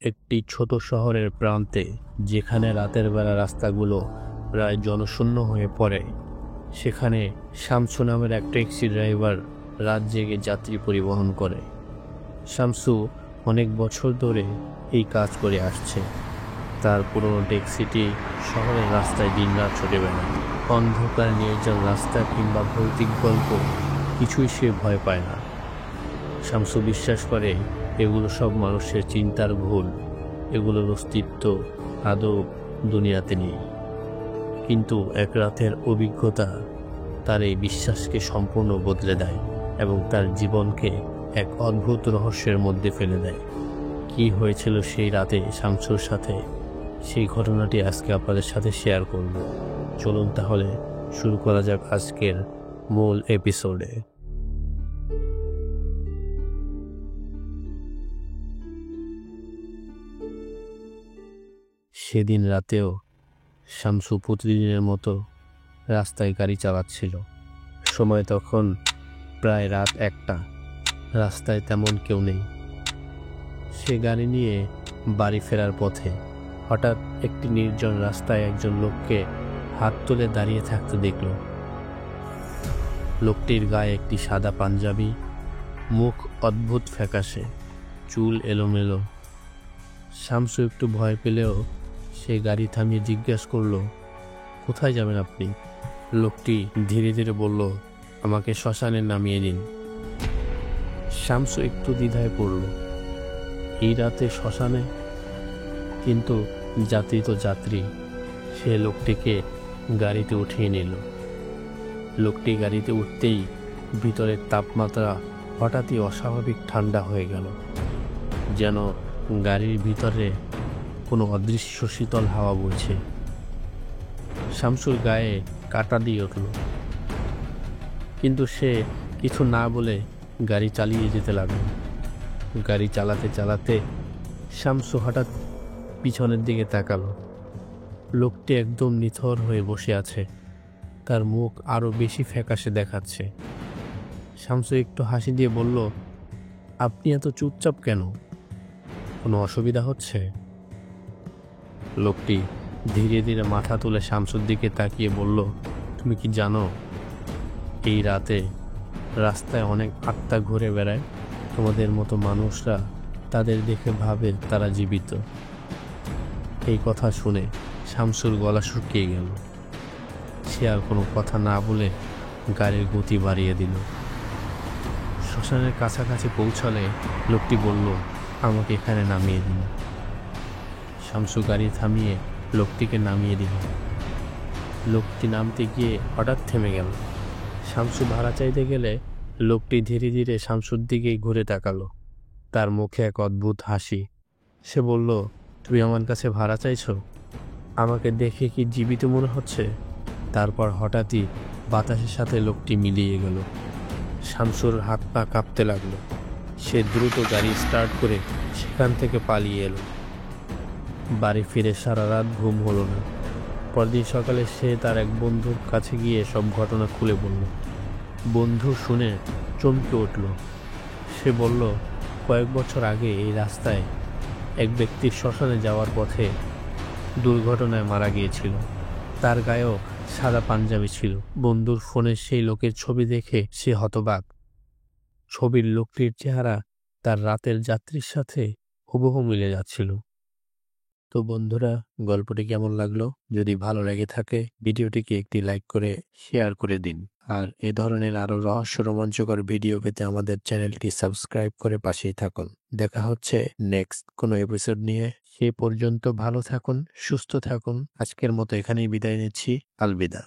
একটি ছোট শহরের প্রান্তে, যেখানে রাতের বেলা রাস্তাগুলো প্রায় জনশূন্য হয়ে পড়ে, সেখানে শামসু নামের এক ট্যাক্সি ড্রাইভার রাত জেগে যাত্রী পরিবহন করে। শামসু অনেক বছর ধরে এই কাজ করে আসছে। তার পুরনো ট্যাক্সিটি শহরের রাস্তায় দিনরাত ছুটে বেড়ায়। অন্ধকার, নির্জন রাস্তা কিংবা ভৌতিক গল্প কিছুই সে ভয় পায় না। শামসু বিশ্বাস করে এগুলো সব মানুষের চিন্তার ভুল, এগুলোর অস্তিত্ব আদৌ দুনিয়াতে নেই। কিন্তু এক রাতের অভিজ্ঞতা তার এই বিশ্বাসকে সম্পূর্ণ বদলে দেয় এবং তার জীবনকে এক অদ্ভুত রহস্যের মধ্যে ফেলে দেয়। কি হয়েছিল সেই রাতে শামসুর সাথে, সেই ঘটনাটি আজকে আপনাদের সাথে শেয়ার করব। চলুন তাহলে শুরু করা যাক আজকের মূল এপিসোডে। সেদিন রাতেও শামসু প্রতিদিনের মতো রাস্তায় গাড়ি চালাচ্ছিল। সময় তখন প্রায় রাত 1টা। রাস্তায় তেমন কেউ নেই। সে গাড়ি নিয়ে বাড়ি ফেরার পথে হঠাৎ একটি নির্জন রাস্তায় একজন লোককে হাত তুলে দাঁড়িয়ে থাকতে দেখল। লোকটির গায়ে একটি সাদা পাঞ্জাবি, মুখ অদ্ভুত ফ্যাকাশে, চুল এলোমেলো। শামসু একটু ভয় পেলেও সে গাড়ি থামিয়ে জিজ্ঞাসা করল, কোথায় যাবেন আপনি? লোকটি ধীরে ধীরে বলল, আমাকে শ্মশানে নামিয়ে দিন। শামসু একটু দ্বিধায় পড়ল। এই রাতে শ্মশানে? কিন্তু যাত্রী তো যাত্রী। সে লোকটিকে গাড়িতে উঠিয়ে নিল। লোকটি গাড়িতে উঠতেই ভিতরের তাপমাত্রা হঠাৎই অস্বাভাবিক ঠান্ডা হয়ে গেল, যেন গাড়ির ভিতরে কোনো অদৃশ্য শীতল হাওয়া বইছে। শামসুর গায়ে কাঁটা দিয়ে উঠল, কিন্তু সে কিছু না বলে গাড়ি চালিয়ে যেতে লাগলো। গাড়ি চালাতে চালাতে শামসু হঠাৎ পিছনের দিকে তাকালো। লোকটি একদম নিথর হয়ে বসে আছে। তার মুখ আরো বেশি ফ্যাকাশে দেখাচ্ছে। শামসু একটু হাসি দিয়ে বলল, আপনি এত চুপচাপ কেন? কোনো অসুবিধা হচ্ছে? লোকটি ধীরে ধীরে মাথা তুলে শামসুর দিকে তাকিয়ে বলল, তুমি কি জানো, এই রাতে রাস্তায় অনেক আত্মা ঘুরে বেড়ায়। তোমাদের মতো মানুষরা তাদের দেখে ভাবে তারা জীবিত। এই কথা শুনে শামসুর গলা শুকিয়ে গেল। সে আর কোনো কথা না বলে গাড়ির গতি বাড়িয়ে দিল। শ্মশানের কাছাকাছি পৌঁছালে লোকটি বলল, আমাকে এখানে নামিয়ে দিন। শামসু গাড়ি থামিয়ে লোকটিকে নামিয়ে দিল। লোকটি নামতে গিয়ে হঠাৎ থেমে গেল। শামসু ভাড়া চাইতে গেলে লোকটি ধীরে ধীরে শামসুর দিকেই ঘুরে তাকালো। তার মুখে এক অদ্ভুত হাসি। সে বলল, তুমি আমার কাছে ভাড়া চাইছো? আমাকে দেখে কি জীবিত মনে হচ্ছে? তারপর হঠাৎই বাতাসের সাথে লোকটি মিলিয়ে গেল। শামসুর হাত পা কাঁপতে লাগলো। সে দ্রুত গাড়ি স্টার্ট করে সেখান থেকে পালিয়ে এলো। বাড়ি ফিরে সারা রাত ঘুম হলো না। পরদিন সকালে সে তার এক বন্ধুর কাছে গিয়ে সব ঘটনা খুলে বলল। বন্ধু শুনে চমকে উঠল। সে বলল, কয়েক বছর আগে এই রাস্তায় এক ব্যক্তির শ্মশানে যাওয়ার পথে দুর্ঘটনায় মারা গিয়েছিল। তার গায়েও সাদা পাঞ্জাবি ছিল। বন্ধুর ফোনে সেই লোকের ছবি দেখে সে হতবাক। ছবির লোকটির চেহারা তার রাতের যাত্রীর সাথে হুবহু মিলে যাচ্ছিল। তো বন্ধুরা, গল্পটি কেমন লাগলো? যদি ভালো লেগে থাকে ভিডিওটিকে একটি লাইক করে শেয়ার করে দিন। আর এ ধরনের আরো রহস্য রোমাঞ্চকর ভিডিও পেতে আমাদের চ্যানেলটি সাবস্ক্রাইব করে পাশেই থাকুন। দেখা হচ্ছে নেক্সট কোনো এপিসোড নিয়ে। সে পর্যন্ত ভালো থাকুন, সুস্থ থাকুন। আজকের মতো এখানেই বিদায় নিচ্ছি। আলবিদা।